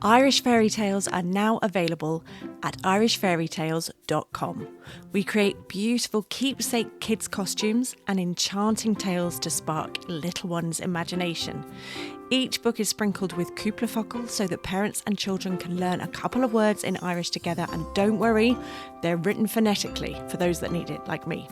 Irish fairy tales are now available at irishfairytales.com. We create beautiful keepsake kids' costumes and enchanting tales to spark little ones' imagination. Each book is sprinkled with cúpla so that parents and children can learn a couple of words in Irish together, and don't worry, they're written phonetically for those that need it, like me.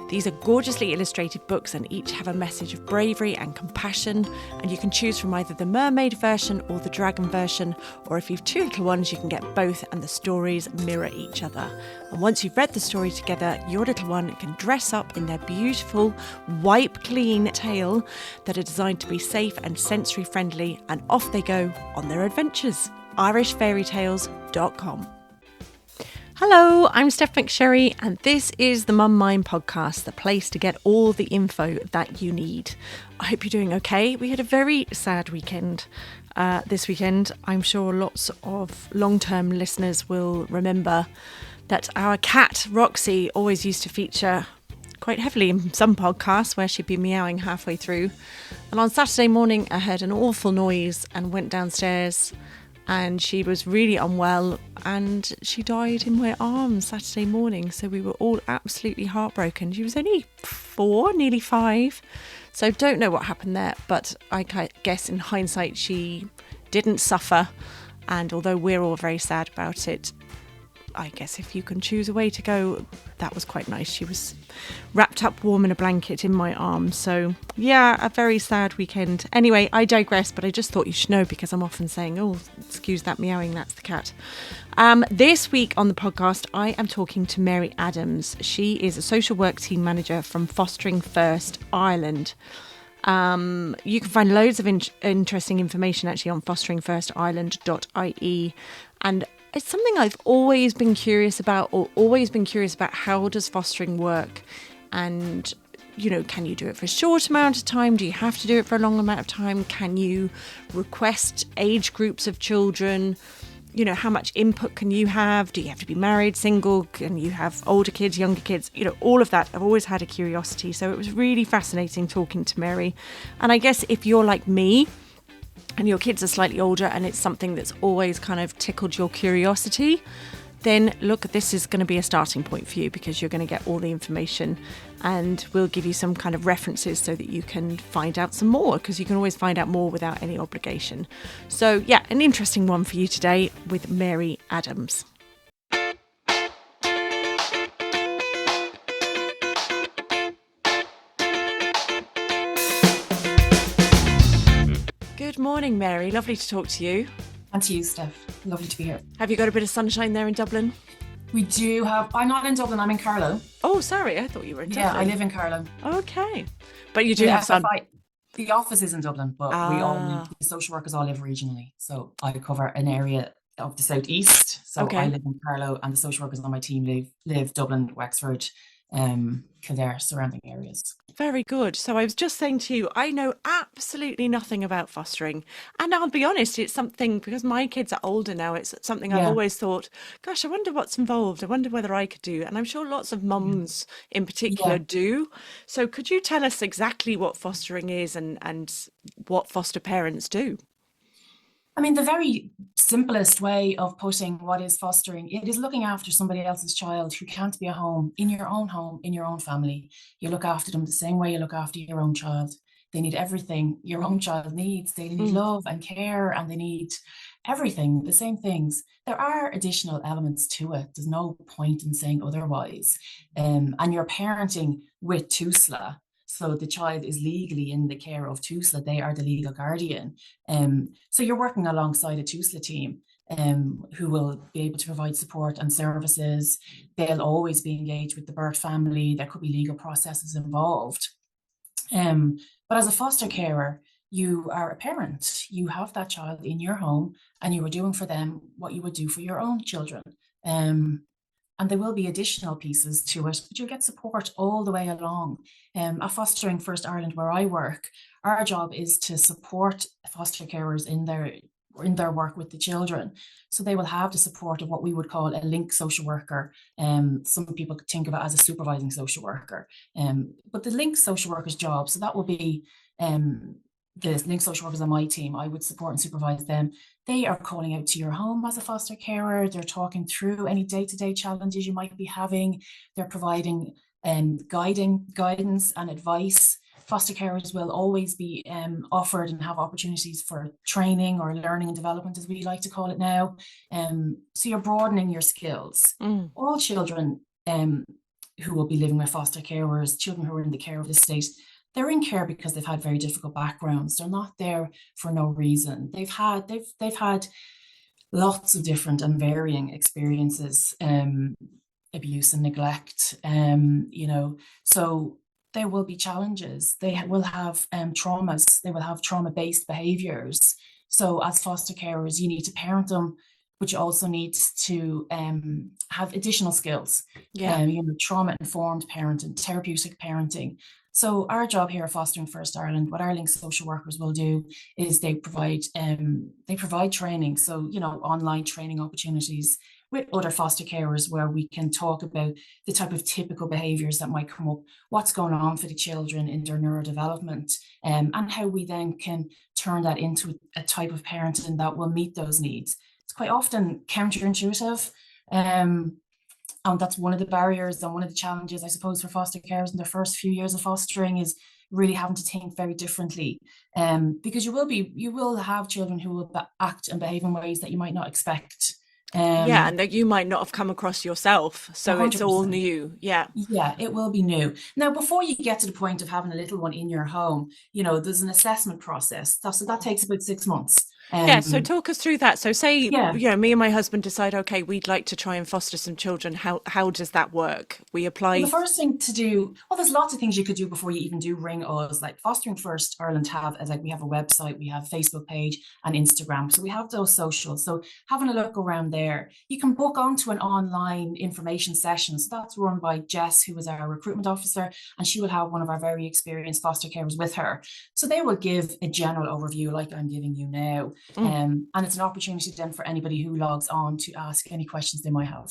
These are gorgeously illustrated books and each have a message of bravery and compassion, and you can choose from either the mermaid version or the dragon version, or if you've two little ones you can get both and the stories mirror each other. And once you've read the story together, your little one can dress up in their beautiful, wipe clean tale that are designed to be safe and sensory friendly, and off they go on their adventures. irishfairytales.com. Hello, I'm Stef McSherry, and this is the Mum Mind podcast, the place to get all the info that you need. I hope you're doing okay. We had a very sad weekend this weekend. I'm sure lots of long-term listeners will remember that our cat, Roxy, always used to feature quite heavily in some podcasts where she'd be meowing halfway through. And on Saturday morning, I heard an awful noise and went downstairs, and she was really unwell and she died in my arms Saturday morning. So we were all absolutely heartbroken. She was only 4, nearly 5. So don't know what happened there, but I guess in hindsight she didn't suffer. And although we're all very sad about it, I guess if you can choose a way to go, that was quite nice. She was wrapped up warm in a blanket in my arms. So yeah, a very sad weekend. Anyway, I digress, but I just thought you should know because I'm often saying, oh, excuse that meowing, that's the cat. This week on the podcast, I am talking to Mary Adams. She is a social work team manager from Fostering First Ireland. You can find loads of interesting information actually on fosteringfirstireland.ie, and it's something I've always been curious about, how does fostering work? And, you know, can you do it for a short amount of time? Do you have to do it for a long amount of time? Can you request age groups of children? You know, how much input can you have? Do you have to be married, single? Can you have older kids, younger kids? You know, all of that. I've always had a curiosity. So it was really fascinating talking to Mary. And I guess if you're like me, and your kids are slightly older and it's something that's always kind of tickled your curiosity, then look, this is going to be a starting point for you because you're going to get all the information, and we'll give you some kind of references so that you can find out some more, because you can always find out more without any obligation. So yeah, an interesting one for you today with Mary Adams. Good morning, Mary. Lovely to talk to you. And to you, Steph. Lovely to be here. Have you got a bit of sunshine there in Dublin? We do have... I'm not in Dublin, I'm in Carlow. Oh, sorry. I thought you were in Dublin. Yeah, I live in Carlow. Okay. But you do have sun. The office is in Dublin, but the social workers all live regionally. So I cover an area of the southeast. So I live in Carlow, and the social workers on my team live Dublin, Wexford, Kildare, surrounding areas. Very good. So I was just saying to you, I know absolutely nothing about fostering. And I'll be honest, it's something, because my kids are older now, it's something I've always thought, gosh, I wonder what's involved. I wonder whether I could do. And I'm sure lots of mums in particular do. So could you tell us exactly what fostering is and what foster parents do? I mean, the very simplest way of putting what is fostering, it is looking after somebody else's child who can't be at home, in your own family. You look after them the same way you look after your own child. They need everything your own child needs. They need love and care, and they need everything, the same things. There are additional elements to it. There's no point in saying otherwise. And you're parenting with TUSLA. So the child is legally in the care of TUSLA. They are the legal guardian. So you're working alongside a TUSLA team who will be able to provide support and services. They'll always be engaged with the birth family. There could be legal processes involved. But as a foster carer, you are a parent. You have that child in your home, and you are doing for them what you would do for your own children. And there will be additional pieces to it, but you'll get support all the way along. At Fostering First Ireland, where I work, our job is to support foster carers in their work with the children. So they will have the support of what we would call a link social worker. Some people could think of it as a supervising social worker. But the link social worker's job, so that will be the link social workers on my team, I would support and supervise them. They are calling out to your home as a foster carer. They're talking through any day-to-day challenges you might be having. They're providing guidance and advice. Foster carers will always be offered and have opportunities for training or learning and development, as we like to call it now. So you're broadening your skills. Mm. All children who will be living with foster carers, children who are in the care of the state, they're in care because they've had very difficult backgrounds. They're not there for no reason. They've had lots of different and varying experiences, abuse and neglect, so there will be challenges. They will have traumas. They will have trauma-based behaviors. So as foster carers, you need to parent them, but you also need to have additional skills, Yeah. trauma-informed parenting, therapeutic parenting. So our job here at Fostering First Ireland, what our Link social workers will do is they provide training. So, online training opportunities with other foster carers where we can talk about the type of typical behaviours that might come up, what's going on for the children in their neurodevelopment, and how we then can turn that into a type of parenting that will meet those needs. It's quite often counterintuitive. And that's one of the barriers and one of the challenges, I suppose, for foster carers in their first few years of fostering is really having to think very differently. Because you will have children who will act and behave in ways that you might not expect. Yeah, and that you might not have come across yourself. So it's all 100%. new. Yeah. Yeah, it will be new. Now, before you get to the point of having a little one in your home, there's an assessment process. So that takes about 6 months. Yeah, so talk us through that. So say, Yeah. me and my husband decide, okay, we'd like to try and foster some children. How does that work? We Well, the apply. first thing to do, well, there's lots of things you could do before you even do ring us. Like Fostering First Ireland we have a website, we have a Facebook page and Instagram. So we have those socials. So having a look around there, you can book onto an online information session. So that's run by Jess, who is our recruitment officer, and she will have one of our very experienced foster carers with her. So they will give a general overview like I'm giving you now. And it's an opportunity then for anybody who logs on to ask any questions they might have.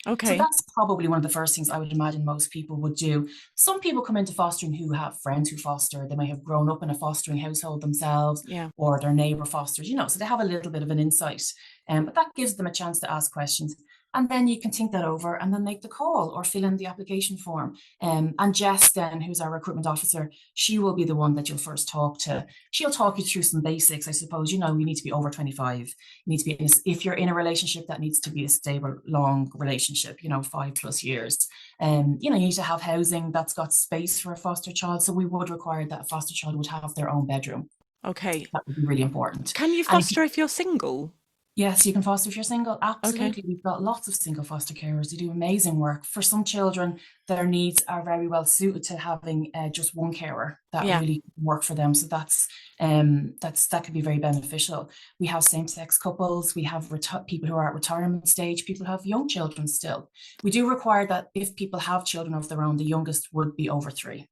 So Okay. that's probably one of the first things I would imagine most people would do. Some people come into fostering who have friends who foster. They may have grown up in a fostering household themselves, Yeah. or their neighbour fosters, so they have a little bit of an insight. But that gives them a chance to ask questions. And then you can think that over and then make the call or fill in the application form. And Jess then, who's our recruitment officer, she will be the one that you'll first talk to. She'll talk you through some basics, I suppose. You need to be over 25. You need to be, if you're in a relationship, that needs to be a stable, long relationship, 5+ years. You need to have housing that's got space for a foster child. So we would require that a foster child would have their own bedroom. Okay. That would be really important. Can you And foster if you're single? yes, you can foster if you're single. Okay. Absolutely. We've got lots of single foster carers. They do amazing work. For some children, their needs are very well suited to having just one carer that Yeah. really work for them. So that could be very beneficial. We have same-sex couples. We have people who are at retirement stage, people who have young children still. We do require that if people have children of their own, the youngest would be over 3,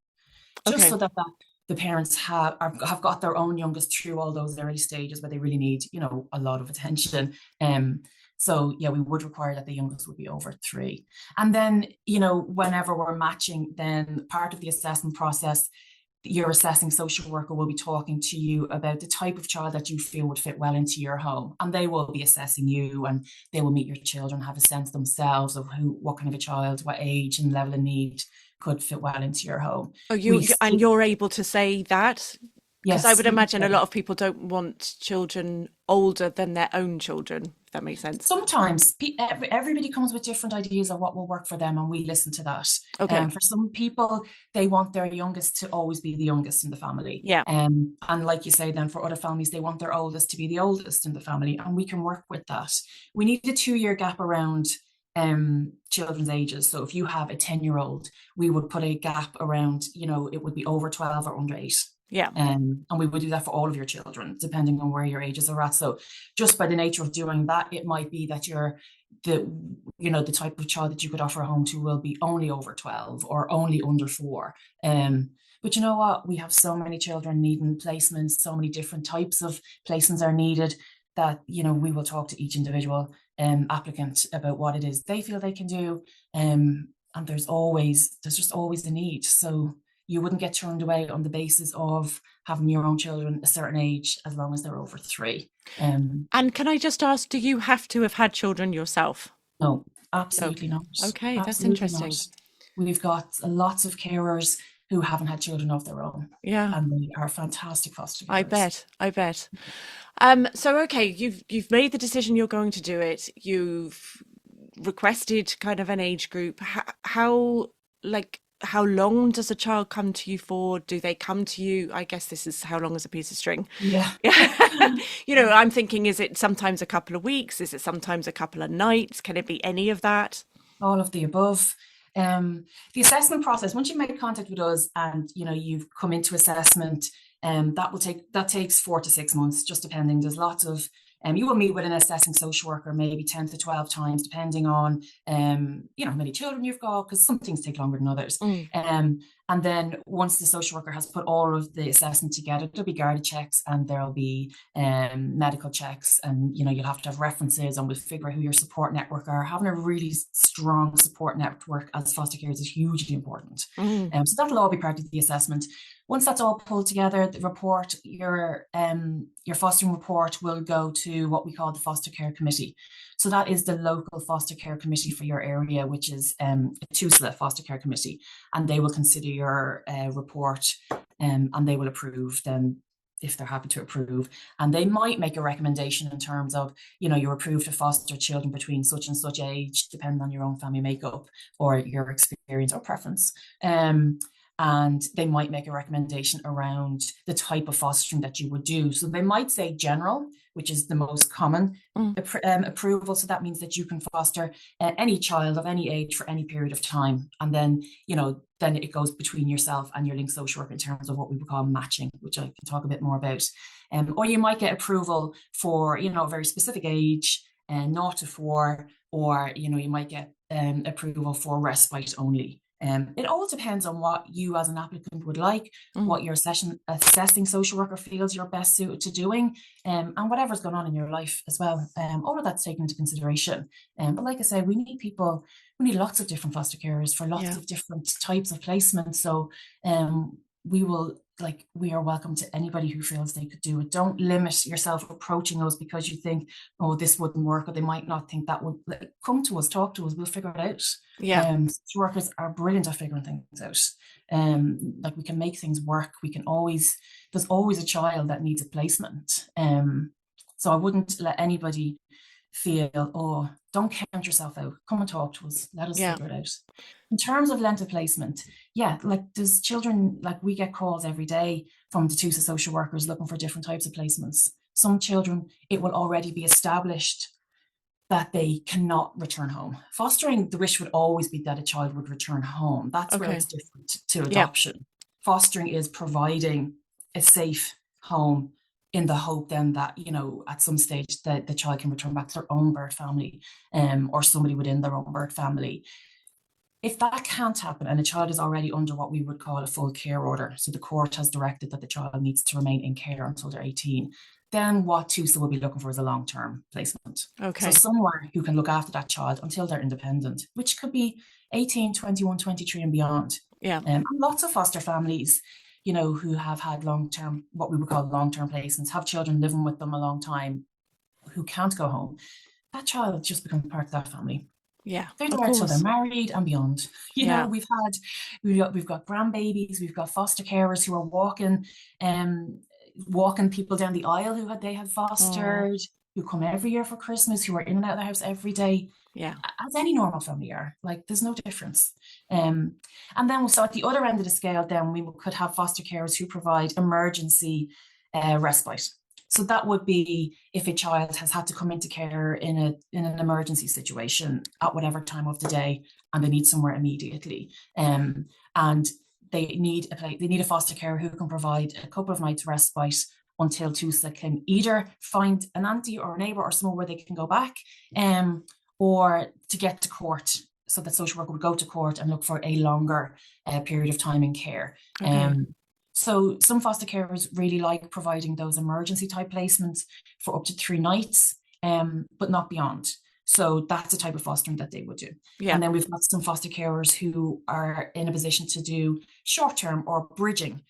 just Okay. so that the parents have got their own youngest through all those early stages where they really need, a lot of attention. So yeah, we would require that the youngest would be over 3. And then, whenever we're matching, then part of the assessment process, your assessing social worker will be talking to you about the type of child that you feel would fit well into your home. And they will be assessing you, and they will meet your children, have a sense themselves of what kind of a child, what age and level of need could fit well into your home. Oh, you're able to say that? Because I Yes, would we can imagine say a lot that. of people don't want children older than their own children, if that makes sense. Sometimes everybody comes with different ideas of what will work for them, and we listen to that. Okay. For some people, they want their youngest to always be the youngest in the family. Yeah. And like you say, then for other families, they want their oldest to be the oldest in the family, and we can work with that. We need a 2-year gap around children's ages. So if you have a 10-year-old, we would put a gap around, it would be over 12 or under 8. Yeah. And we would do that for all of your children, depending on where your ages are at. So just by the nature of doing that, it might be that the type of child that you could offer a home to will be only over 12 or only under 4. But you know what? We have so many children needing placements, so many different types of placements are needed that, we will talk to each individual applicant about what it is they feel they can do. And there's just always a need. So you wouldn't get turned away on the basis of having your own children a certain age, as long as they're over 3. And can I just ask, do you have to have had children yourself? No, No. absolutely not. Okay, that's Absolutely not. interesting. We've got lots of carers who haven't had children of their own, Yeah, and they are fantastic foster I carers. bet. I bet. So okay, you've made the decision you're going to do it. You've requested kind of an age group. How long does a child come to you for? Do they come to you? I guess this is how long is a piece of string. Yeah. Yeah. I'm thinking, is it sometimes a couple of weeks? Is it sometimes a couple of nights? Can it be any of that? All of the above. The assessment process, once you've made contact with us and you've come into assessment, that takes 4 to 6 months, just depending. There's lots of you will meet with an assessing social worker maybe 10 to 12 times, depending on how many children you've got, because some things take longer than others. Mm. And then once the social worker has put all of the assessment together, there'll be Garda checks and there'll be medical checks, and you'll have to have references, and we'll figure out who your support network are. Having a really strong support network as foster carers is hugely important. So that'll all be part of the assessment. Once that's all pulled together, the report, your fostering report, will go to what we call the foster care committee. So that is the local foster care committee for your area, which is a TUSLA foster care committee, and they will consider your report, and they will approve them if they're happy to approve. And they might make a recommendation in terms of, you're approved to foster children between such and such age, depending on your own family makeup or your experience or preference. And they might make a recommendation around the type of fostering that you would do. So they might say general, which is the most common approval. So that means that you can foster any child of any age for any period of time. And then, then it goes between yourself and your linked social worker in terms of what we would call matching, which I can talk a bit more about. Or you might get approval for, a very specific age, 0 to 4, or, you might get approval for respite only. It all depends on what you as an applicant would like, what your assessing social worker feels you're best suited to doing, and whatever's going on in your life as well. All of that's taken into consideration. But like I said, we need lots of different foster carers for lots of different types of placements. So we are welcome to anybody who feels they could do it. Don't limit yourself approaching us because you think, oh, this wouldn't work, or they might not think that would. Come to us, talk to us, we'll figure it out. Social workers are brilliant at figuring things out. We can make things work. There's always a child that needs a placement. So I wouldn't let anybody feel, oh, don't count yourself out. Come and talk to us. Let us figure it out. In terms of length of placement, there's children, we get calls every day from the TUSA social workers looking for different types of placements. Some children, it will already be established that they cannot return home. Fostering, the wish would always be that a child would return home. That's where it's different to adoption. Fostering is providing a safe home in the hope then that, at some stage that the child can return back to their own birth family, or somebody within their own birth family. If that can't happen and a child is already under what we would call a full care order, so the court has directed that the child needs to remain in care until they're 18, then what TUSA will be looking for is a long-term placement. Okay. So someone who can look after that child until they're independent, which could be 18, 21, 23 and beyond. And lots of foster families, who have had long-term, what we would call long-term placements, have children living with them a long time who can't go home. That child just becomes part of that family. Yeah, they're there until they're married and beyond. We've got grandbabies, we've got foster carers who are walking people down the aisle who they had fostered, who come every year for Christmas, who are in and out of the house every day. Yeah, as any normal family are. There's no difference. And then so at the other end of the scale, then we could have foster carers who provide emergency respite. So that would be if a child has had to come into care in an emergency situation at whatever time of the day, and they need somewhere immediately, and they need a foster carer who can provide a couple of nights respite until TUSA can either find an auntie or a neighbour or somewhere where they can go back, or to get to court. So the social worker would go to court and look for a longer period of time in care. Okay. So some foster carers really like providing those emergency type placements for up to 3 nights, but not beyond. So that's the type of fostering that they would do. Yeah. And then we've got some foster carers who are in a position to do short term or bridging.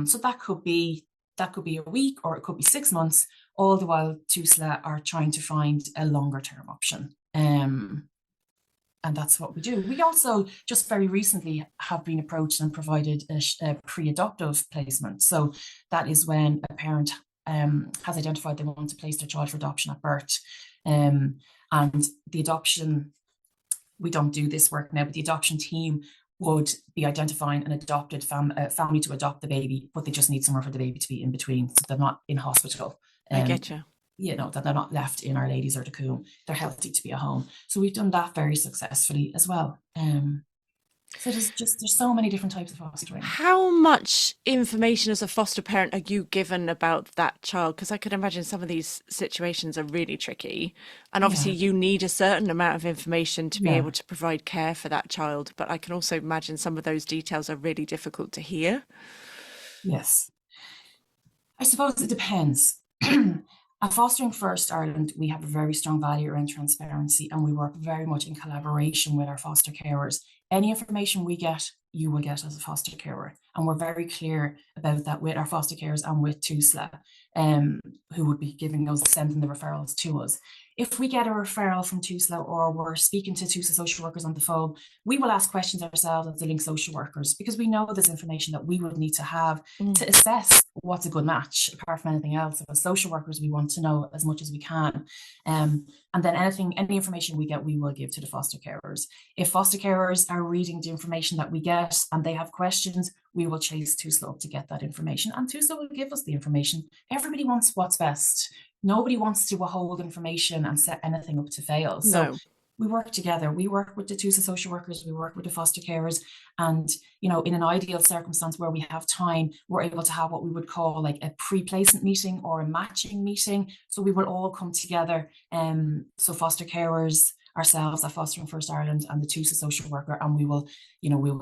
So that could be a week or it could be 6 months, all the while TUSLA are trying to find a longer term option. And that's what we do. We also just very recently have been approached and provided a pre-adoptive placement. So that is when a parent has identified they want to place their child for adoption at birth. And the adoption, we don't do this work now, but the adoption team would be identifying an adopted family to adopt the baby, but they just need somewhere for the baby to be in between. So they're not in hospital. I get you. That they're not left in Our Ladies or the Coombe. They're healthy to be at home. So we've done that very successfully as well. So there's so many different types of fostering. How much information as a foster parent are you given about that child? Because I could imagine some of these situations are really tricky. And obviously Yeah, you need a certain amount of information to be yeah, able to provide care for that child. But I can also imagine some of those details are really difficult to hear. yes. I suppose it depends. At Fostering First Ireland, we have a very strong value around transparency and we work very much in collaboration with our foster carers. Any information we get, you will get as a foster carer. And we're very clear about that with our foster carers and with TUSLA, who would be sending the referrals to us. If we get a referral from TUSLA or we're speaking to TUSLA social workers on the phone, we will ask questions ourselves as the link social workers because we know there's information that we would need to have Mm. to assess what's a good match apart from anything else. As social workers, we want to know as much as we can. And then any information we get, we will give to the foster carers. If foster carers are reading the information that we get and they have questions, we will chase TUSLA up to get that information. And TUSLA will give us the information. Everybody wants what's best. Nobody wants to hold information and set anything up to fail. So No. we work together. We work with the TUSLA social workers. We work with the foster carers. And, in an ideal circumstance where we have time, we're able to have what we would call like a pre-placement meeting or a matching meeting. So we will all come together. So foster carers, ourselves at Fostering First Ireland and the TUSLA social worker, and we will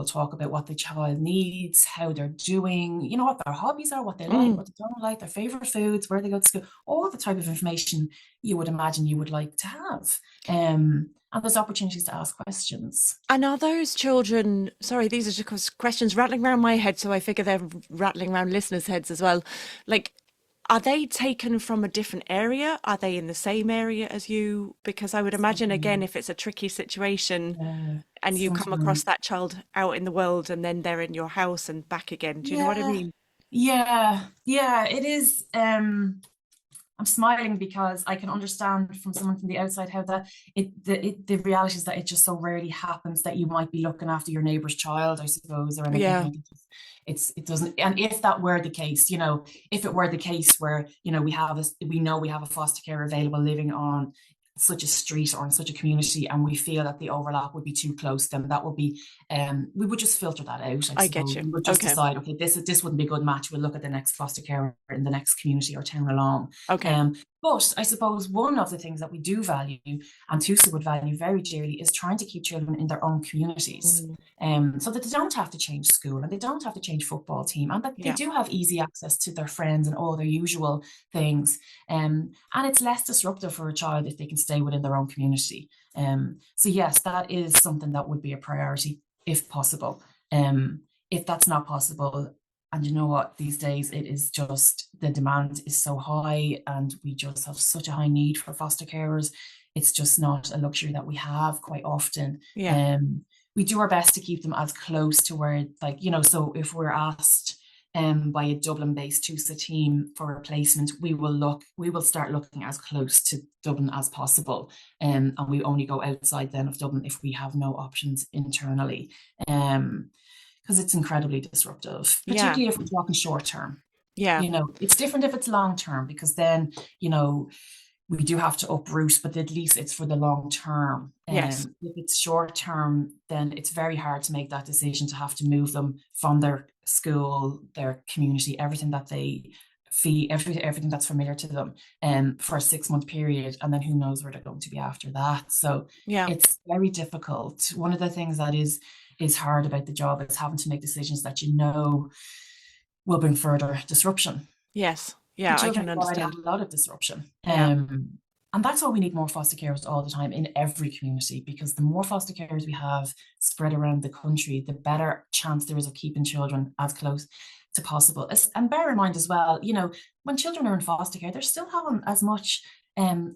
talk about what the child needs, how they're doing, what their hobbies are, what they like, Mm. what they don't like, their favorite foods, where they go to school, all the type of information you would imagine you would like to have. And there's opportunities to ask questions. And are those children, sorry, these are just questions rattling around my head, so I figure they're rattling around listeners' heads as well. Like, are they taken from a different area? Are they in the same area as you? Because I would imagine, again, if it's a tricky situation and you come across Sometimes, that child out in the world and then they're in your house and back again. Do you know what I yeah, mean? yeah, it is. I'm smiling because I can understand from someone from the outside how the reality is that it just so rarely happens that you might be looking after your neighbour's child, I suppose, or anything Yeah, like it doesn't. And if that were the case, if it were the case where we have a foster care available living on such a street or in such a community, and we feel that the overlap would be too close, then that would be we would just filter that out, I I get suppose. you. We would just Okay. decide, okay, this wouldn't be a good match. We'll look at the next foster care in the next community or town along. Okay. But I suppose one of the things that we do value, and TUSA would value very dearly, is trying to keep children in their own communities, Mm. so that they don't have to change school and they don't have to change football team, and that they Yeah. do have easy access to their friends and all their usual things. And it's less disruptive for a child if they can stay within their own community. So yes, that is something that would be a priority if possible. If that's not possible, and you know what, these days it is just the demand is so high and we just have such a high need for foster carers. It's just not a luxury that we have quite often. Yeah. We do our best to keep them as close to where, so if we're asked by a Dublin-based TUSA team for replacement, we will start looking as close to Dublin as possible. And we only go outside then of Dublin if we have no options internally. Because it's incredibly disruptive, Yeah. particularly if we're talking short term. Yeah. It's different if it's long term, because then, we do have to uproot, but at least it's for the long term. Yes. If it's short term, then it's very hard to make that decision to have to move them from their school, their community, everything that they feel, everything that's familiar to them, for a 6 month period, and then who knows where they're going to be after that. So Yeah. it's very difficult. One of the things that is hard about the job is having to make decisions that will bring further disruption. Yes. The Yeah. I children can have already had understand. a lot of disruption. Yeah. And that's why we need more foster carers all the time in every community, because the more foster carers we have spread around the country, the better chance there is of keeping children as close to possible. And bear in mind as well, when children are in foster care, they're still having as much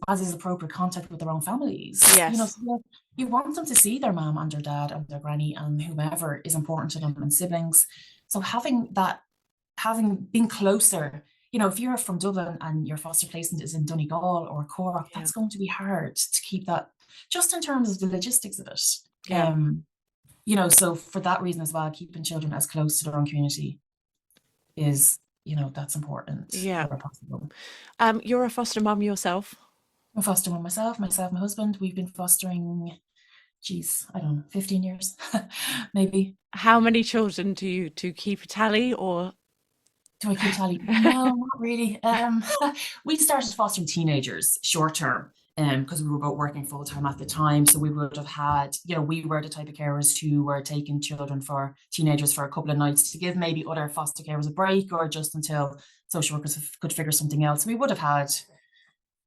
as is appropriate contact with their own families. Yes. So you want them to see their mom and their dad and their granny and whomever is important to them and siblings. So having been closer, if you're from Dublin and your foster placement is in Donegal or Cork, Yeah. that's going to be hard to keep that, just in terms of the logistics of it. Yeah. So for that reason as well, keeping children as close to their own community is, that's important Yeah. where possible. You're a foster mum yourself. I'm a foster one myself, my husband. We've been fostering, geez, I don't know, 15 years, maybe. How many children do you keep a tally or? Do I keep tally? No, not really. We started fostering teenagers short term, because we were both working full time at the time. So we would have had, we were the type of carers who were taking teenagers for a couple of nights to give maybe other foster carers a break, or just until social workers could figure something out. So we would have had,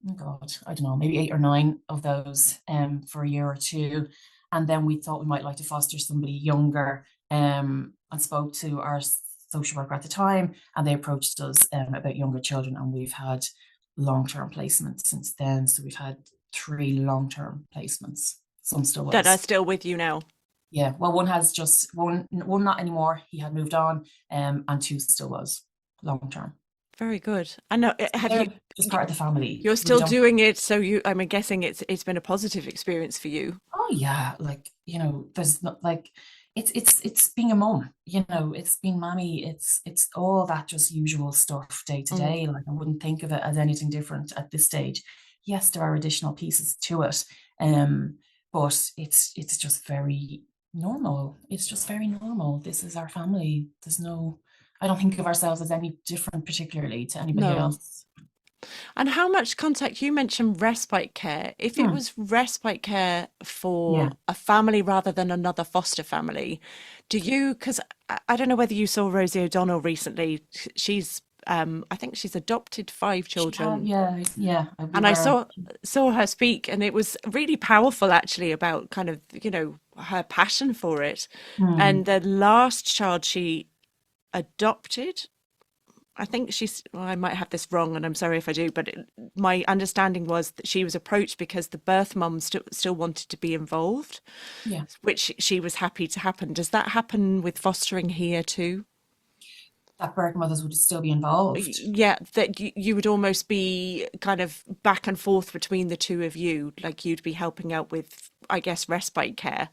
oh God, I don't know, maybe 8 or 9 of those for a year or two. And then we thought we might like to foster somebody younger, and spoke to our social worker at the time, and they approached us about younger children, and we've had long-term placements since then. So we've had 3 long-term placements. Some still That are was. still with you now? Yeah, well, one has just one not anymore. He had moved on, and 2 still was long-term. Very good. I know. Have They're you? just part of the family. You're We still don't. doing it, so I'm guessing it's been a positive experience for you. Oh yeah, like, there's not like, it's being a mom, it's being mommy, it's all that just usual stuff day to Mm. day. Like, I wouldn't think of it as anything different at this stage. Yes, there are additional pieces to it, but it's just very normal. It's just very normal. This is our family. I don't think of ourselves as any different particularly to anybody No. else. And how much contact, you mentioned respite care. If it Hmm. was respite care Yeah. for a family rather than another foster family, because I don't know whether you saw Rosie O'Donnell recently. She's, I think she's adopted 5 children. Yeah, yeah. We And I were. saw her speak, and it was really powerful actually about kind of, her passion for it. Hmm. And the last child she adopted, I think well, I might have this wrong, and I'm sorry if I do, but my understanding was that she was approached because the birth mum still wanted to be involved, Yeah. which she was happy to happen. Does that happen with fostering here too? That birth mothers would still be involved. Yeah, that you would almost be kind of back and forth between the two of you, like you'd be helping out with, I guess, respite care.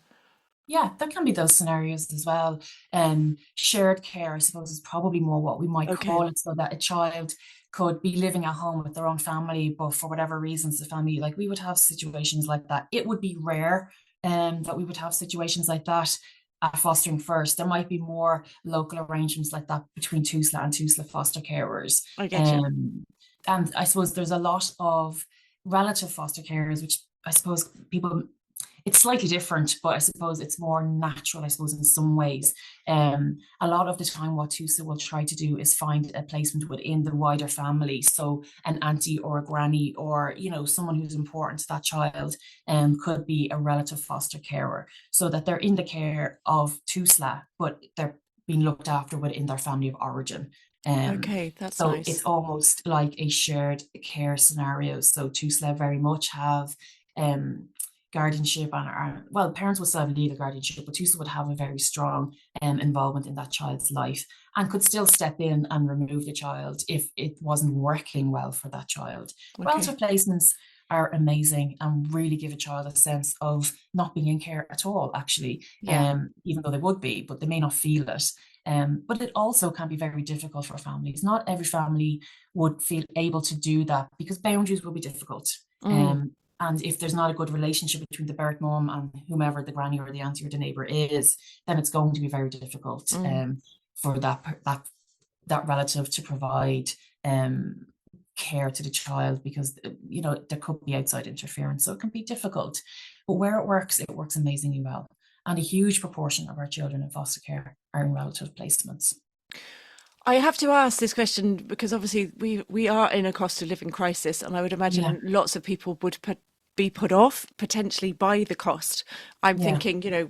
Yeah, there can be those scenarios as well. Shared care, I suppose, is probably more what we might Okay, call it, so that a child could be living at home with their own family, but for whatever reasons, the family, like, we would have situations like that. It would be rare that we would have situations like that at fostering first. There might be more local arrangements like that between TUSLA and TUSLA foster carers. I get you. And I suppose there's a lot of relative foster carers, which I suppose people, it's slightly different, but I suppose it's more natural, I suppose, in some ways. A lot of the time, what TUSA will try to do is find a placement within the wider family. So an auntie or a granny, or, someone who's important to that child, could be a relative foster carer, so that they're in the care of TUSLA, but they're being looked after within their family of origin. Okay, that's So it's nice. almost like a shared care scenario. So TUSLA very much have um, guardianship, well, parents would still have legal guardianship, but TUSLA would have a very strong involvement in that child's life, and could still step in and remove the child if it wasn't working well for that child. Okay. Relative placements are amazing and really give a child a sense of not being in care at all, actually, Yeah. even though they would be, but they may not feel it. But it also can be very difficult for families. Not every family would feel able to do that, because boundaries will be difficult. Mm, And if there's not a good relationship between the birth mum and whomever the granny or the auntie or the neighbour is, then it's going to be very difficult mm. for that relative to provide care to the child, because there could be outside interference, so it can be difficult. But where it works amazingly well, and a huge proportion of our children in foster care are in relative placements. I have to ask this question because obviously we are in a cost of living crisis, and I would Yeah, imagine lots of people would be put off potentially by the cost. I'm yeah, thinking,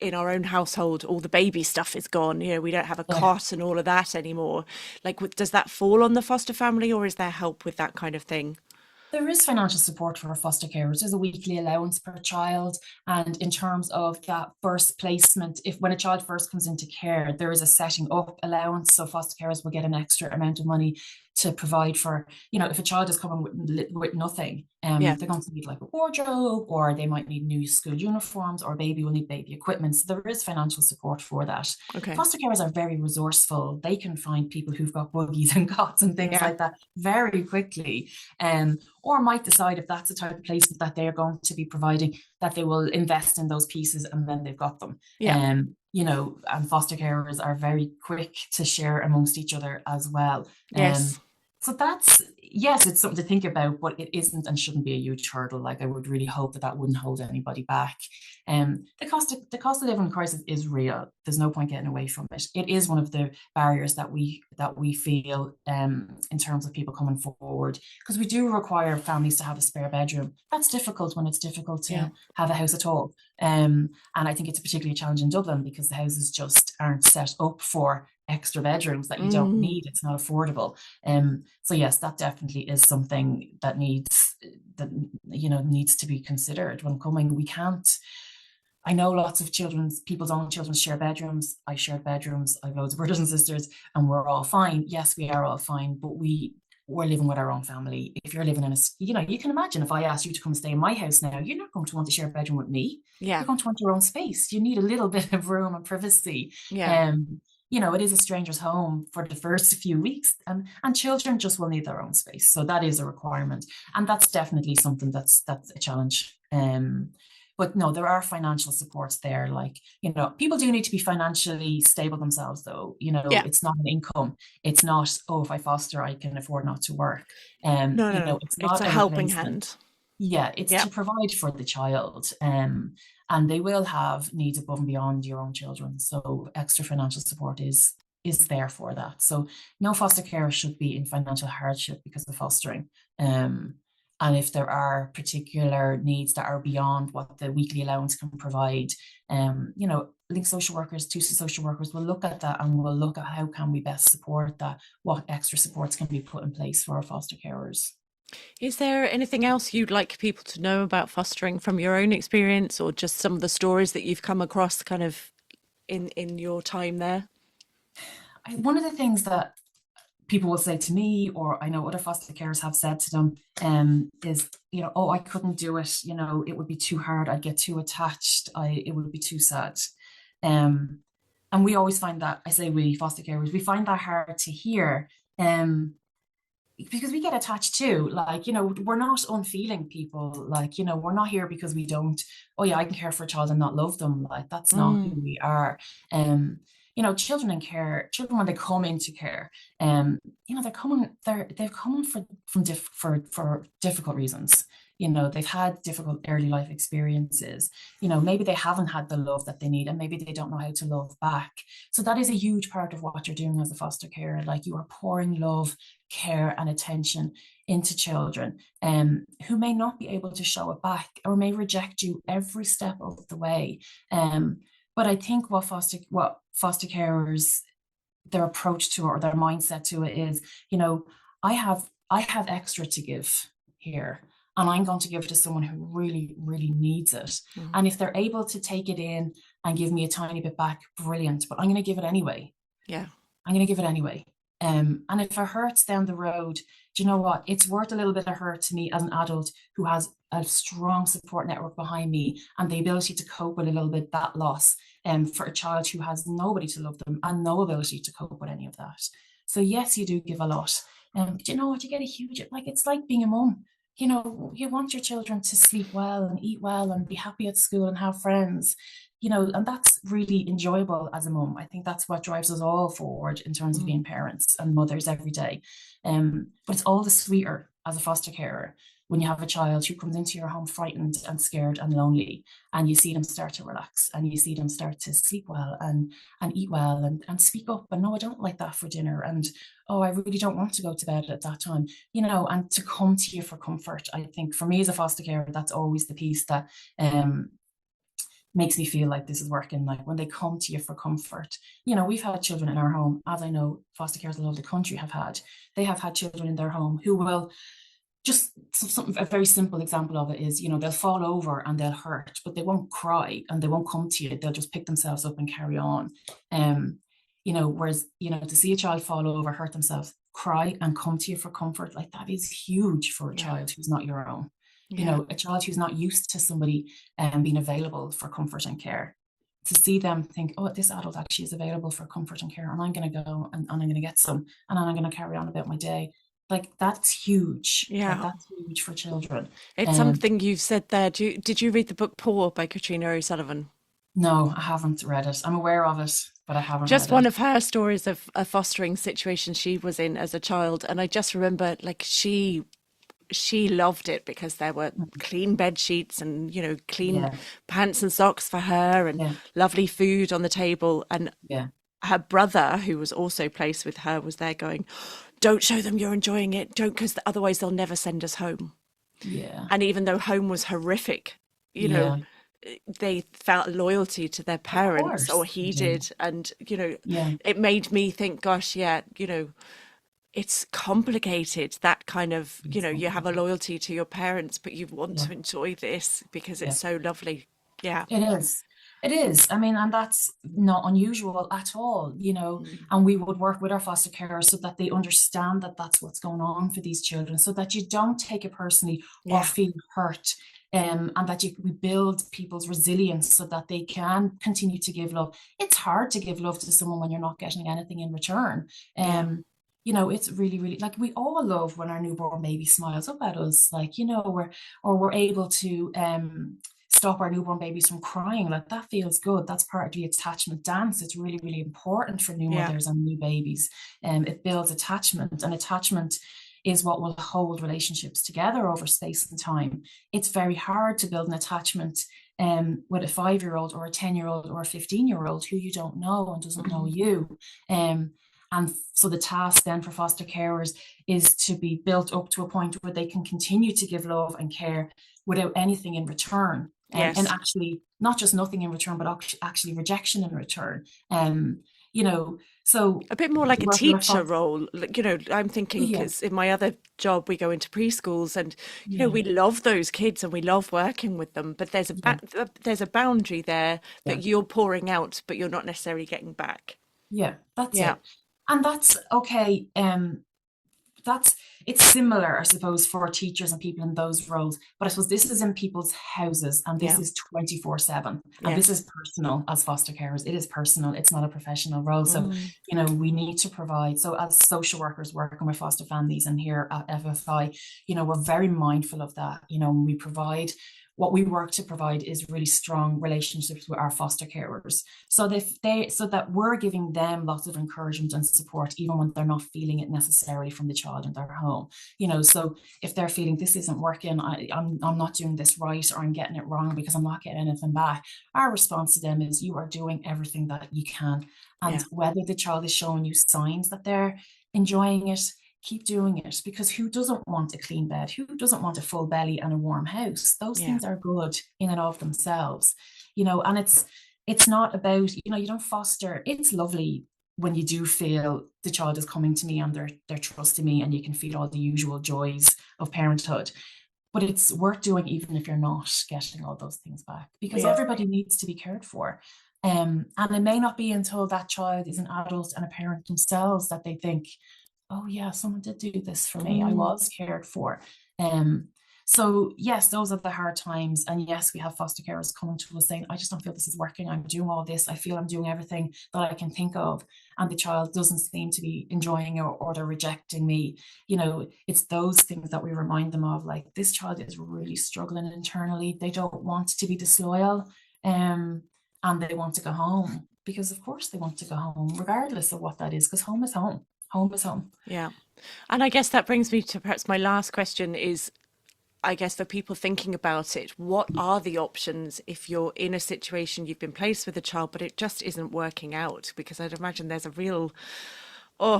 in our own household, all the baby stuff is gone. We don't have a yeah. cot and all of that anymore. Like, does that fall on the foster family, or is there help with that kind of thing? There is financial support for foster carers. There's a weekly allowance per child. And in terms of that first placement, if when a child first comes into care, there is a setting up allowance. So foster carers will get an extra amount of money to provide for, if a child is coming with nothing, Yeah. they're going to need like a wardrobe, or they might need new school uniforms, or baby will need baby equipment. So there is financial support for that. Okay. Foster carers are very resourceful. They can find people who've got buggies and cots and things Yeah. like that very quickly. Or might decide if that's the type of placement that they're going to be providing, that they will invest in those pieces and then they've got them. Yeah. And foster carers are very quick to share amongst each other as well. Yes. So that's, yes, it's something to think about, but it isn't and shouldn't be a huge hurdle. Like, I would really hope that that wouldn't hold anybody back. The cost of living crisis is real. There's no point getting away from it. It is one of the barriers that we feel, in terms of people coming forward, because we do require families to have a spare bedroom. That's difficult when it's difficult Yeah. to have a house at all. And I think it's a particularly challenge in Dublin because the houses just aren't set up for extra bedrooms that you don't Mm. need. It's not affordable. So yes, that definitely is something that needs to be considered when coming. We can't. I know lots of people's own children share bedrooms. I share bedrooms. I have loads of brothers and sisters, and we're all fine. Yes, we are all fine, but we're living with our own family. If you're living in you can imagine if I asked you to come stay in my house now, you're not going to want to share a bedroom with me. Yeah. You're going to want your own space. You need a little bit of room and privacy. Yeah. It is a stranger's home for the first few weeks, and children just will need their own space. So that is a requirement, and that's definitely something that's a challenge. But no, there are financial supports there. Like, people do need to be financially stable themselves, though. Yeah. It's not an income. It's not, oh, if I foster, I can afford not to work. No, no, no. It's It's not a a helping replacement. hand. Yeah, it's Yeah. to provide for the child. And they will have needs above and beyond your own children. So extra financial support is there for that. So no foster carer should be in financial hardship because of fostering. Um, and if there are particular needs that are beyond what the weekly allowance can provide, linked social workers, TUSA social workers will look at that and will look at how can we best support that, what extra supports can be put in place for our foster carers. Is there anything else you'd like people to know about fostering from your own experience, or just some of the stories that you've come across kind of in your time there? One of the things that people will say to me, or I know other foster carers have said to them, is, oh, I couldn't do it. It would be too hard. I'd get too attached. It would be too sad. Um, and we always find that, I say we foster carers, we find that hard to hear. Because we get attached too. Like, we're not unfeeling people. Like, we're not here because we don't, oh yeah, I can care for a child and not love them. Like, that's not who Mm. we are. Children in care, children when they come into care, they've come for difficult reasons. They've had difficult early life experiences. Maybe they haven't had the love that they need, and maybe they don't know how to love back. So that is a huge part of what you're doing as a foster carer. Like, you are pouring love, care, and attention into children, who may not be able to show it back or may reject you every step of the way. But I think what foster carers, their approach to it or their mindset to it is, I have extra to give here, and I'm going to give it to someone who really, really needs it. Mm. And if they're able to take it in and give me a tiny bit back, brilliant. But I'm going to give it anyway. Yeah. I'm going to give it anyway. And if it hurts down the road, do you know what? It's worth a little bit of hurt to me as an adult who has a strong support network behind me and the ability to cope with a little bit that loss. For a child who has nobody to love them and no ability to cope with any of that. So yes, you do give a lot. But you know what? You get a huge, like, it's like being a mum. You want your children to sleep well and eat well and be happy at school and have friends. And that's really enjoyable as a mum. I think that's what drives us all forward in terms of Mm. being parents and mothers every day. But it's all the sweeter as a foster carer when you have a child who comes into your home frightened and scared and lonely, and you see them start to relax, and you see them start to sleep well and eat well and speak up, and no, I don't like that for dinner, and oh, I really don't want to go to bed at that time, and to come to you for comfort. I think for me as a foster carer, that's always the piece that um makes me feel like this is working. Like when they come to you for comfort. We've had children in our home, as I know foster carers all over the country they have had children in their home who will just something, a very simple example of it is, they'll fall over and they'll hurt, but they won't cry and they won't come to you. They'll just pick themselves up and carry on. Whereas, to see a child fall over, hurt themselves, cry and come to you for comfort, like that is huge for a Yeah. child who's not your own. Yeah. A child who's not used to somebody being available for comfort and care. To see them think, oh, this adult actually is available for comfort and care, and I'm going to go and I'm going to get some, and then I'm going to carry on about my day. Like that's huge. Like Yeah. that's huge for children. It's Um, something you've said there. Did you read the book Poor by Katrina O'Sullivan? no, I haven't read it. I'm aware of it, but I haven't read Just it. one of her stories of a fostering situation she was in as a child. And I just remember like she loved it because there were clean bed sheets and, clean Yeah, pants and socks for her and yeah, lovely food on the table. And yeah, her brother, who was also placed with her, was there going, don't show them you're enjoying it. Don't, because otherwise they'll never send us home. yeah, And even though home was horrific, you know, yeah. they felt loyalty to their Of parents, or course they he do. did. And, Yeah, it made me think, gosh, yeah, it's complicated, that kind of, it's you have a complicated. loyalty to your parents, but you want Yeah, to enjoy this because yeah. it's so lovely. Yeah. It is. It is. I mean, and that's not unusual at all. Mm. And we would work with our foster carers so that they understand that that's what's going on for these children, so that you don't take it personally or Yeah. feel hurt. And that we build people's resilience so that they can continue to give love. It's hard to give love to someone when you're not getting anything in return. Yeah. It's really, really like we all love when our newborn baby smiles up at us, like, we're able to stop our newborn babies from crying. Like that feels good. That's part of the attachment dance. It's really, really important for new Yeah. mothers and new babies. It builds attachment, and attachment is what will hold relationships together over space and time. It's very hard to build an attachment with a 5-year-old or a 10-year-old or a 15-year-old who you don't know and doesn't know Mhm. you. And so the task then for foster carers is to be built up to a point where they can continue to give love and care without anything in return. And Yes. actually, not just nothing in return, but actually rejection in return. So A bit more like a working with teacher foster, role. Like, I'm thinking yeah, because in my other job, we go into preschools and, yeah, we love those kids and we love working with them, but yeah, there's a boundary there yeah. that you're pouring out, but you're not necessarily getting back. Yeah, that's Yeah. it. And that's okay. That's it's similar, I suppose, for teachers and people in those roles. But I suppose this is in people's houses and this Yeah. is 24/7. And this Yes. is personal as foster carers. It is personal. It's not a professional role. So, Mm. we need to provide. So as social workers working with foster families and here at FFI, we're very mindful of that. We provide what we work to provide is really strong relationships with our foster carers. So that we're giving them lots of encouragement and support, even when they're not feeling it necessarily from the child in their home. So if they're feeling this isn't working, I'm not doing this right, or I'm getting it wrong because I'm not getting anything back, our response to them is you are doing everything that you can. And Yeah. whether the child is showing you signs that they're enjoying it, keep doing it, because who doesn't want a clean bed? Who doesn't want a full belly and a warm house? Those Yeah. things are good in and of themselves. And it's not about, you don't foster. It's lovely when you do feel the child is coming to me and they're trusting me, and you can feel all the usual joys of parenthood. But it's worth doing even if you're not getting all those things back, because Yeah. everybody needs to be cared for. And it may not be until that child is an adult and a parent themselves that they think, oh yeah, someone did do this for me. I Mm. was cared for. Um, so yes, those are the hard times. And yes, we have foster carers coming to us saying, I just don't feel this is working. I'm doing all this. I feel I'm doing everything that I can think of. And the child doesn't seem to be enjoying it, or they're rejecting me. It's those things that we remind them of, like this child is really struggling internally. They don't want to be disloyal. And they want to go home, because of course they want to go home, regardless of what that is, because home is home. Home is home. Yeah. And I guess that brings me to perhaps my last question is, I guess for people thinking about it, what are the options if you're in a situation you've been placed with a child, but it just isn't working out? Because I'd imagine there's a real,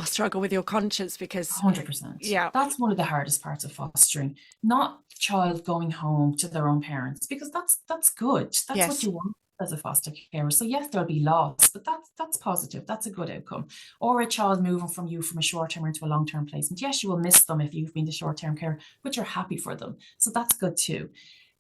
struggle with your conscience because, 100%. yeah, That's one of the hardest parts of fostering. Not the child going home to their own parents, because that's good. That's what yes, you want as a foster carer. So yes, there'll be loss, but that's positive. That's a good outcome. Or a child moving from you from a short-term into a long-term placement. Yes, you will miss them if you've been the short-term care, but you're happy for them. So that's good too.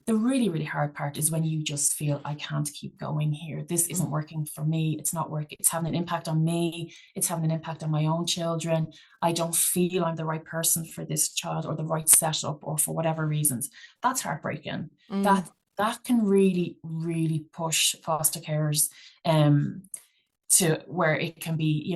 The really, really hard part is when you just feel, I can't keep going here. This isn't working for me. It's not working. It's having an impact on me. It's having an impact on my own children. I don't feel I'm the right person for this child or the right setup or for whatever reasons. That's heartbreaking. mm, That can really, really push foster carers to where it can be,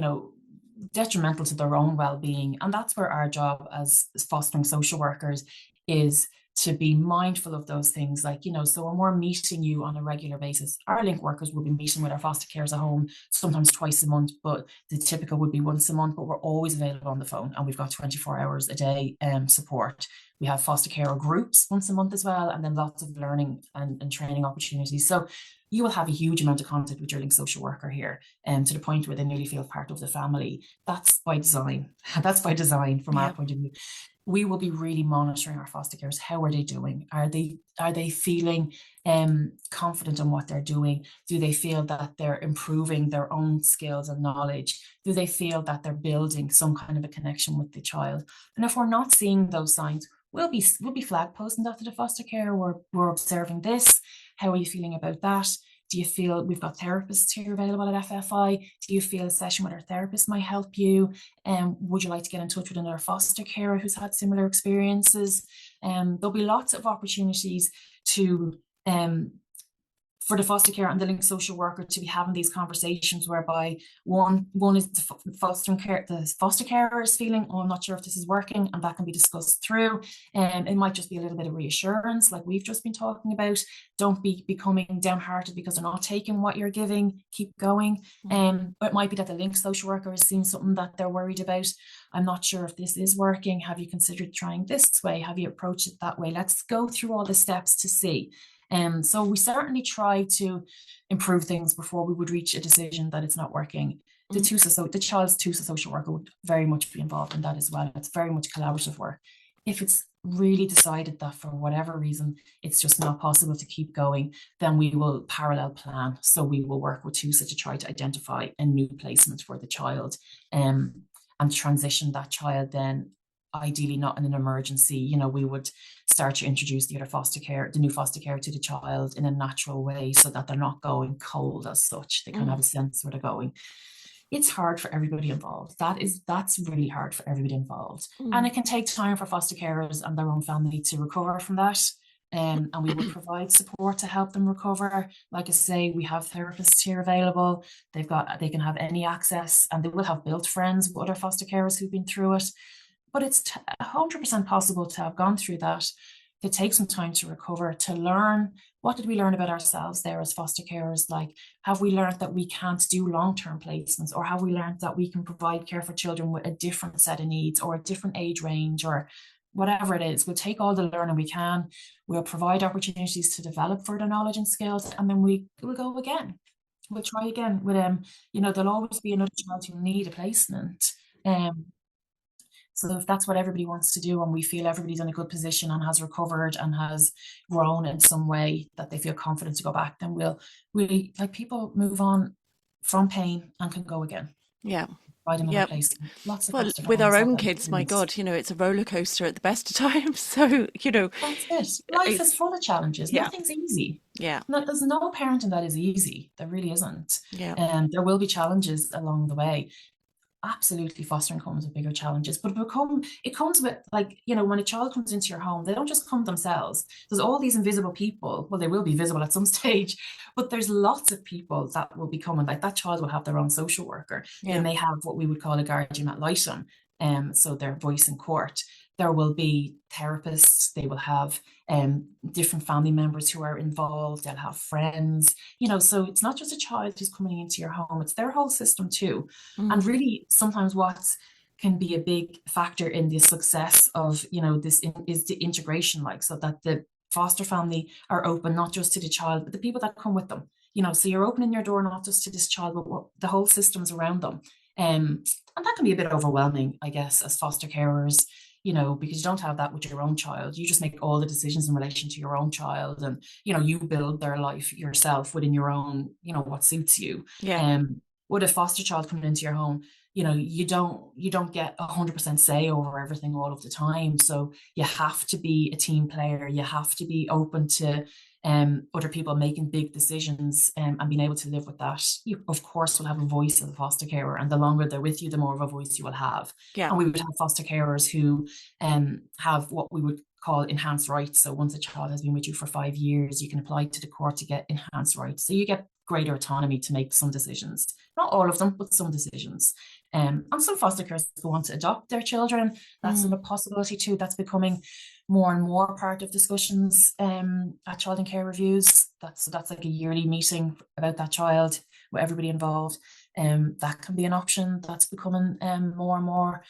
detrimental to their own well-being. And that's where our job as fostering social workers is, to be mindful of those things. Like, so when we're meeting you on a regular basis, our link workers will be meeting with our foster carers at home sometimes twice a month, but the typical would be once a month. But we're always available on the phone, and we've got 24 hours a day support. We have foster carer groups once a month as well, and then lots of learning and training opportunities. So you will have a huge amount of contact with your link social worker here, to the point where they nearly feel part of the family. That's by design. That's by design from our yeah, point of view. We will be really monitoring our foster carers. How are they doing? Are they feeling confident in what they're doing? Do they feel that they're improving their own skills and knowledge? Do they feel that they're building some kind of a connection with the child? And if we're not seeing those signs, we'll be flag posting that to the foster care. We're observing this. How are you feeling about that? Do you feel we've got therapists here available at FFI? Do you feel a session with our therapist might help you? Would you like to get in touch with another foster carer who's had similar experiences? There'll be lots of opportunities to for the foster care and the linked social worker to be having these conversations, whereby one is the foster carer is feeling, oh, I'm not sure if this is working, and that can be discussed through. It might just be a little bit of reassurance, like we've just been talking about. Don't be becoming downhearted because they're not taking what you're giving. Keep going. But it might be that the linked social worker is seeing something that they're worried about. I'm not sure if this is working. Have you considered trying this way? Have you approached it that way? Let's go through all the steps to see. So we certainly try to improve things before we would reach a decision that it's not working. The child's TUSA social worker would very much be involved in that as well. It's very much collaborative work. If it's really decided that for whatever reason it's just not possible to keep going, then we will parallel plan. So we will work with TUSA to try to identify a new placement for the child, and transition that child then, ideally not in an emergency. We would start to introduce the new foster care to the child in a natural way, so that they're not going cold as such. They kind of have a sense where they're going. It's hard for everybody involved. That's really hard for everybody involved. And it can take time for foster carers and their own family to recover from that. And we would provide support to help them recover. Like I say, we have therapists here available. They can have any access, and they will have built friends with other foster carers who've been through it. But it's 100% possible to have gone through that, to take some time to recover, to learn. What did we learn about ourselves there as foster carers? Like, have we learned that we can't do long-term placements? Or have we learned that we can provide care for children with a different set of needs or a different age range, or whatever it is? We'll take all the learning we can. We'll provide opportunities to develop further knowledge and skills, and then we'll go again. We'll try again with there'll always be another child who need a placement. So if that's what everybody wants to do, and we feel everybody's in a good position and has recovered and has grown in some way that they feel confident to go back, then we like people move on from pain and can go again. yeah. Provide another Yeah. placement. Lots of Well, foster with our families have own that kids, my experience. God, it's a roller coaster at the best of times. So, That's it. Life is it's, full of challenges. yeah, Nothing's easy. yeah, There's no parenting that is easy. There really isn't. yeah. And there will be challenges along the way. Absolutely, fostering comes with bigger challenges, but it comes with, like, when a child comes into your home, they don't just come themselves. There's all these invisible people. Well, they will be visible at some stage, but there's lots of people that will be coming. Like, that child will have their own social worker. They Yeah. may have what we would call a guardian ad litem, so their voice in court. There will be therapists. They will have different family members who are involved. They'll have friends. So it's not just a child who's coming into your home, it's their whole system too. And really, sometimes what's can be a big factor in the success of, is the integration, like, so that the foster family are open not just to the child, but the people that come with them. So you're opening your door not just to this child, but what the whole systems around them. And that can be a bit overwhelming, I guess, as foster carers, because you don't have that with your own child. You just make all the decisions in relation to your own child, and, you build their life yourself within your own, what suits you. Yeah. With a foster child coming into your home, you don't get 100% say over everything all of the time. So you have to be a team player. You have to be open to other people making big decisions, and being able to live with that. You, of course, will have a voice as a foster carer, and the longer they're with you, the more of a voice you will have. Yeah. And we would have foster carers who have what we would call enhanced rights. So once a child has been with you for 5 years, you can apply to the court to get enhanced rights. So you get greater autonomy to make some decisions. Not all of them, but some decisions. And some foster carers go on to adopt their children. That's a possibility too. That's becoming more and more part of discussions at child and care reviews. That's like a yearly meeting about that child with everybody involved. That can be an option that's becoming more and more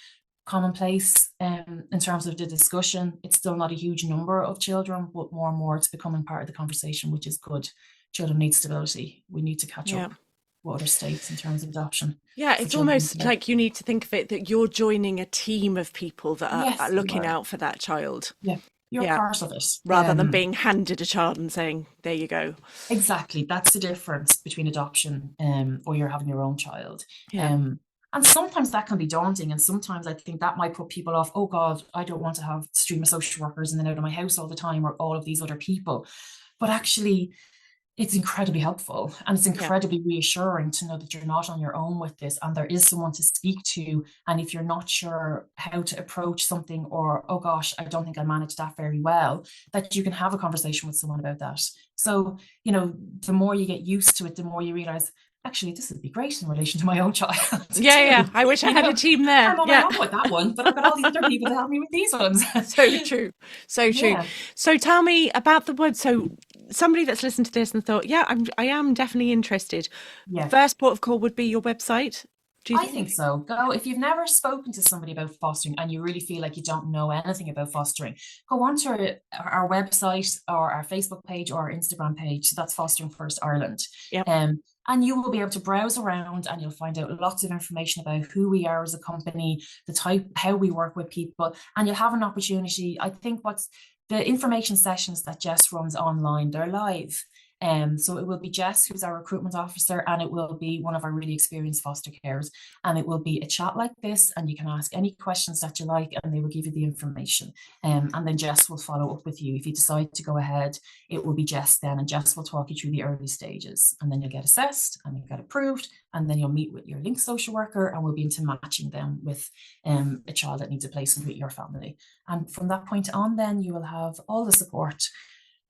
commonplace in terms of the discussion. It's still not a huge number of children, but more and more it's becoming part of the conversation, which is good. Children need stability. We need to catch up with other states in terms of adoption. Yeah, it's almost like you need to think of it that you're joining a team of people that are looking out for that child. Yeah, you're part of it. Rather than being handed a child and saying, there you go. Exactly. That's the difference between adoption or you're having your own child. Yeah. And sometimes that can be daunting. And sometimes I think that might put people off. Oh, God, I don't want to have a stream of social workers in and out of my house all the time, or all of these other people. But actually, it's incredibly helpful, and it's incredibly reassuring to know that you're not on your own with this, and there is someone to speak to. And if you're not sure how to approach something, or, oh gosh, I don't think I managed that very well, that you can have a conversation with someone about that. So, the more you get used to it, the more you realize, actually, this would be great in relation to my own child. Yeah. I wish I had a team there. I'm on my own with that one, but I've got all these other people to help me with these ones. So true. So true. Yeah. So tell me about the word. So somebody that's listened to this and thought, I am definitely interested. Yeah. First port of call would be your website. Do you I think so. Go, if you've never spoken to somebody about fostering and you really feel like you don't know anything about fostering, go onto our website or our Facebook page or our Instagram page. So that's Fostering First Ireland. Yep. And you will be able to browse around, and you'll find out lots of information about who we are as a company, the type, how we work with people, and you'll have an opportunity. I think what's the information sessions that Jess runs online, they're live. So it will be Jess, who's our recruitment officer, and it will be one of our really experienced foster carers. And it will be a chat like this, and you can ask any questions that you like, and they will give you the information. And then Jess will follow up with you. If you decide to go ahead, it will be Jess then, and Jess will talk you through the early stages. And then you'll get assessed, and you'll get approved, and then you'll meet with your linked social worker, and we'll be into matching them with a child that needs a placement with your family. And from that point on, then you will have all the support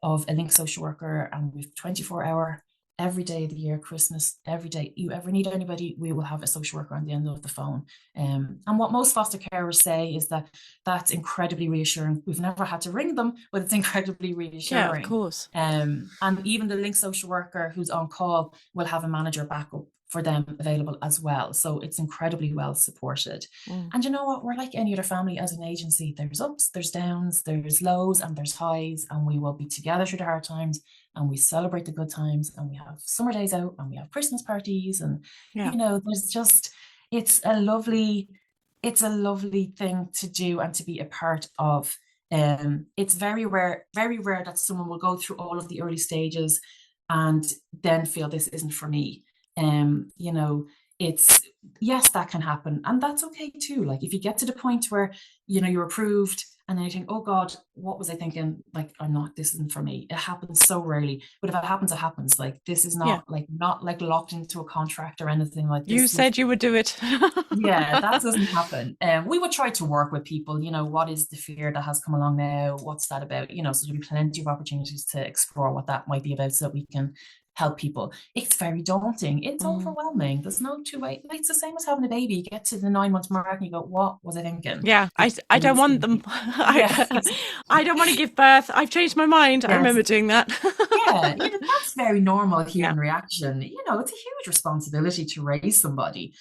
of a linked social worker, and we've 24-hour every day of the year, Christmas, every day you ever need anybody, we will have a social worker on the end of the phone. And what most foster carers say is that that's incredibly reassuring. We've never had to ring them, but it's incredibly reassuring. Yeah, of course. And even the linked social worker who's on call will have a manager backup for them available as well. So it's incredibly well supported. And you know what? We're like any other family as an agency. There's ups, there's downs, there's lows, and there's highs, and we will be together through the hard times, and we celebrate the good times, and we have summer days out, and we have Christmas parties, and there's just, it's a lovely thing to do and to be a part of. It's very rare that someone will go through all of the early stages and then feel this isn't for me. It's, yes, that can happen, and that's okay too. Like, if you get to the point where you're approved, and then you think, oh God, what was I thinking? Like, this isn't for me. It happens so rarely, but if it happens, it happens. Like, this is not like locked into a contract or anything like this. You said you would do it. Yeah, that doesn't happen. We would try to work with people. What is the fear that has come along now? What's that about? So there'll be plenty of opportunities to explore what that might be about, so that we can help people. It's very daunting. It's overwhelming. There's no two way. It's the same as having a baby. You get to the 9-month mark and you go, what was I thinking? Yeah, I don't want them. I don't want to give birth. I've changed my mind. Yes. I remember doing that. Yeah, that's very normal human reaction. It's a huge responsibility to raise somebody.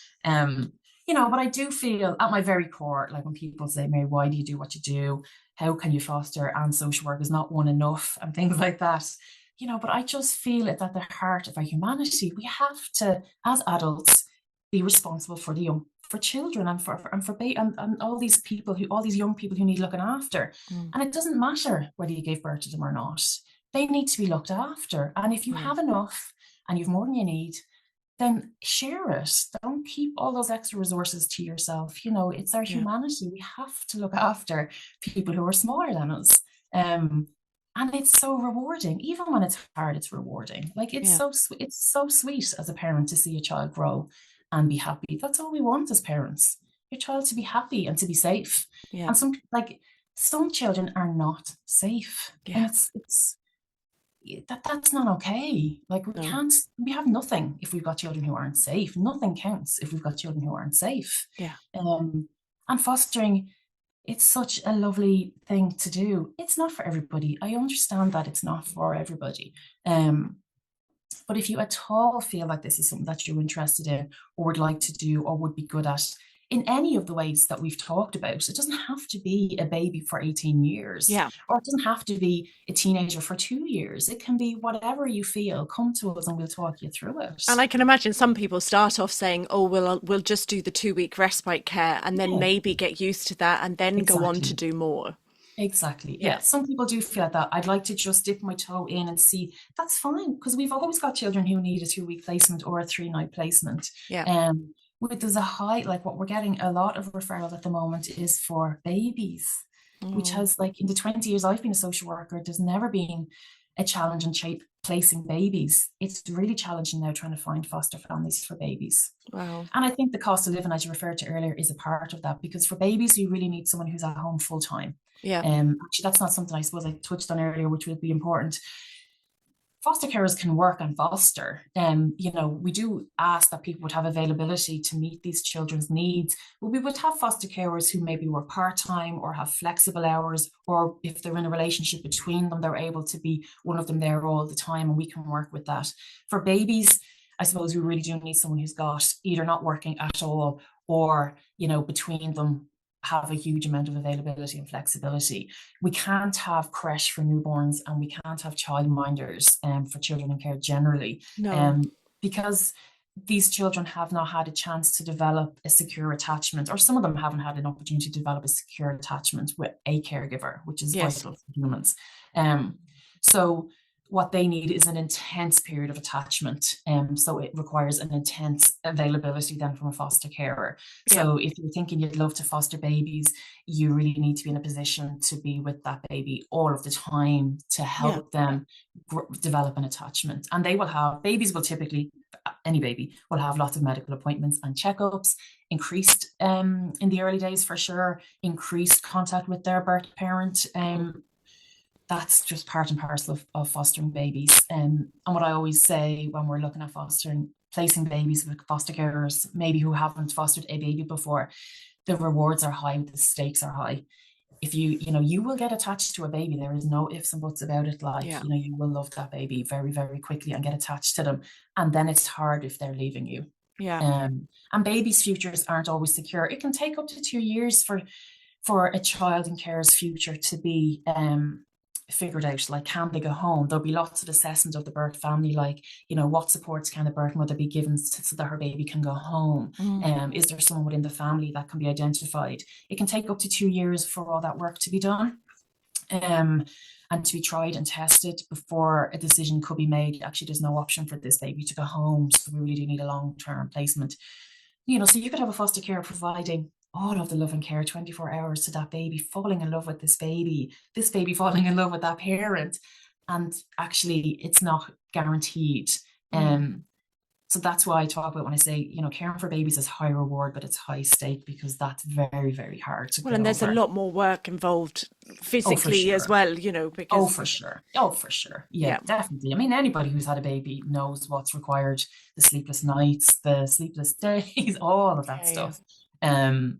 But I do feel at my very core, like when people say, Mary, why do you do what you do? How can you foster and social work is not one enough and things like that? But I just feel it's at the heart of our humanity. We have to, as adults, be responsible for for children and and all these all these young people who need looking after. Mm. And it doesn't matter whether you gave birth to them or not. They need to be looked after. And if you Yeah. have enough and you've more than you need, then share it. Don't keep all those extra resources to yourself. It's our Yeah. humanity. We have to look after people who are smaller than us. Um, and it's so rewarding. Even when it's hard, it's rewarding. Like it's Yeah. so sweet. It's so sweet as a parent to see a child grow and be happy. That's all we want as parents. Your child to be happy and to be safe. Yeah. And some children are not safe. And Yeah. that's not okay. Like No. we have nothing if we've got children who aren't safe. Nothing counts if we've got children who aren't safe. Yeah. And fostering, it's such a lovely thing to do. It's not for everybody. I understand that it's not for everybody. Um, but if you at all feel like this is something that you're interested in or would like to do or would be good at in any of the ways that we've talked about, it doesn't have to be a baby for 18 years Yeah. or it doesn't have to be a teenager for 2 years. It can be whatever you feel. Come to us and we'll talk you through it. And I can imagine some people start off saying, "Oh, we'll just do the 2 week respite care, and then Yeah, maybe get used to that, and then go on to exactly. do more." Exactly. Yeah. Yeah. Some people do feel like that. I'd like to just dip my toe in and see. That's fine because we've always got children who need a 2 week placement or a 3 night placement. Yeah. There's a high, like what we're getting a lot of referral at the moment is for babies, which Mm. has like in the 20 years I've been a social worker, there's never been a challenge in placing babies. It's really challenging now trying to find foster families for babies. Wow. And I think the cost of living, as you referred to earlier, is a part of that because for babies, you really need someone who's at home full time. Yeah. Actually, that's not something I suppose I touched on earlier, which would be important. Foster carers can work and foster. We do ask that people would have availability to meet these children's needs. But we would have foster carers who maybe work part-time or have flexible hours, or if they're in a relationship between them, they're able to be one of them there all the time, and we can work with that. For babies, I suppose we really do need someone who's got either not working at all or, between them have a huge amount of availability and flexibility. We can't have creche for newborns and we can't have childminders for children in care generally, No. because these children have not had a chance to develop a secure attachment, or some of them haven't had an opportunity to develop a secure attachment with a caregiver, which is Yes. vital for humans. So what they need is an intense period of attachment. So it requires an intense availability then from a foster carer. Yeah. So if you're thinking you'd love to foster babies, you really need to be in a position to be with that baby all of the time to Yeah. help them develop an attachment. And babies will typically, any baby will have lots of medical appointments and checkups, increased in the early days for sure, increased contact with their birth parent. That's just part and parcel of fostering babies. And what I always say when we're looking at placing babies with foster carers, maybe who haven't fostered a baby before, the rewards are high, the stakes are high. If you will get attached to a baby. There is no ifs and buts about it. Like, Yeah. you will love that baby very, very quickly and get attached to them. And then it's hard if they're leaving you. Yeah. And babies' futures aren't always secure. It can take up to 2 years for a child in care's future to be figured out. Like, can they go home? There'll be lots of assessment of the birth family, like, what supports can the birth mother be given so that her baby can go home? Mm. Is there someone within the family that can be identified? It can take up to 2 years for all that work to be done. And to be tried and tested before a decision could be made. Actually, there's no option for this baby to go home, so we really do need a long-term placement. So you could have a foster care providing all of the love and care 24 hours to that baby, falling in love with this baby falling in love with that parent. And actually, it's not guaranteed. Mm. So that's why I talk about when I say, caring for babies is high reward, but it's high stake because that's very, very hard to Well, get and there's a over. lot more work involved Oh, for physically as sure. well, Oh, because for sure. Oh, for sure. Yeah, yeah. definitely. I mean, anybody who's had a baby knows what's required, the sleepless nights, the sleepless days, all of that Yeah. Yeah. stuff. Um,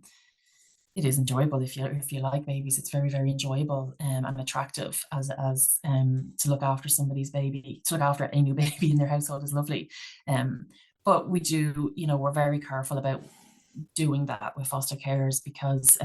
it is enjoyable if you like babies. It's very, very enjoyable and attractive as to look after somebody's baby, to look after a new baby in their household is lovely. But we do, we're very careful about doing that with foster carers, because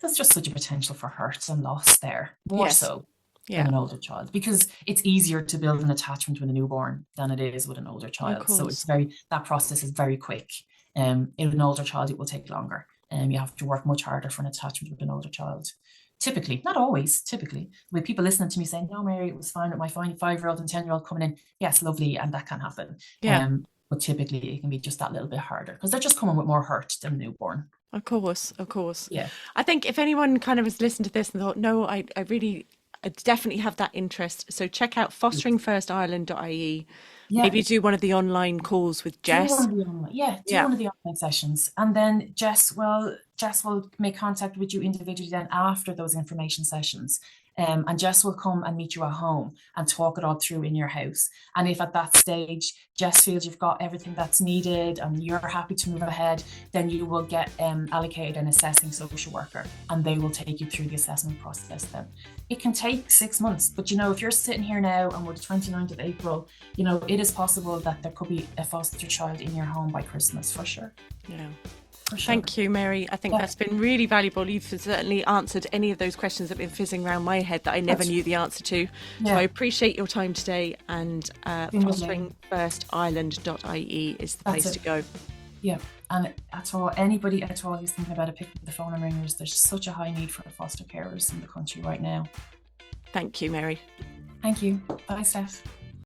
there's just such a potential for hurt and loss there, more Yes. so than Yeah. an older child, because it's easier to build an attachment with a newborn than it is with an older Of child. So course. it's very, that process is very quick. In an older child, it will take longer. You have to work much harder for an attachment with an older child. Typically, not always, typically. With people listening to me saying, no, Mary, it was fine with my 5-year-old and 10-year-old coming in. Yes, lovely, and that can happen. Yeah. But typically it can be just that little bit harder because they're just coming with more hurt than a newborn. Of course, of course. Yeah. I think if anyone kind of has listened to this and thought, no, I definitely have that interest. So check out fosteringfirstireland.ie. Yeah. Maybe do one of the online calls with Do Jess. one of the online, do Yeah. one of the online sessions, and then Jess will make contact with you individually then after those information sessions. And Jess will come and meet you at home and talk it all through in your house. And if at that stage Jess feels you've got everything that's needed and you're happy to move ahead, then you will get allocated an assessing social worker, and they will take you through the assessment process then. It can take 6 months, but if you're sitting here now and we're the 29th of April, it is possible that there could be a foster child in your home by Christmas, for sure. Yeah. For sure. Thank you, Mary. I think that's been really valuable. You've certainly answered any of those questions that have been fizzing around my head that I never knew the answer to. So I appreciate your time today, and fosteringfirstireland.ie is the place to go. Yeah, and anybody at all who's thinking about it, pick up the phone and ringers. There's such a high need for foster carers in the country right now. Thank you, Mary. Thank you. Bye, Steph.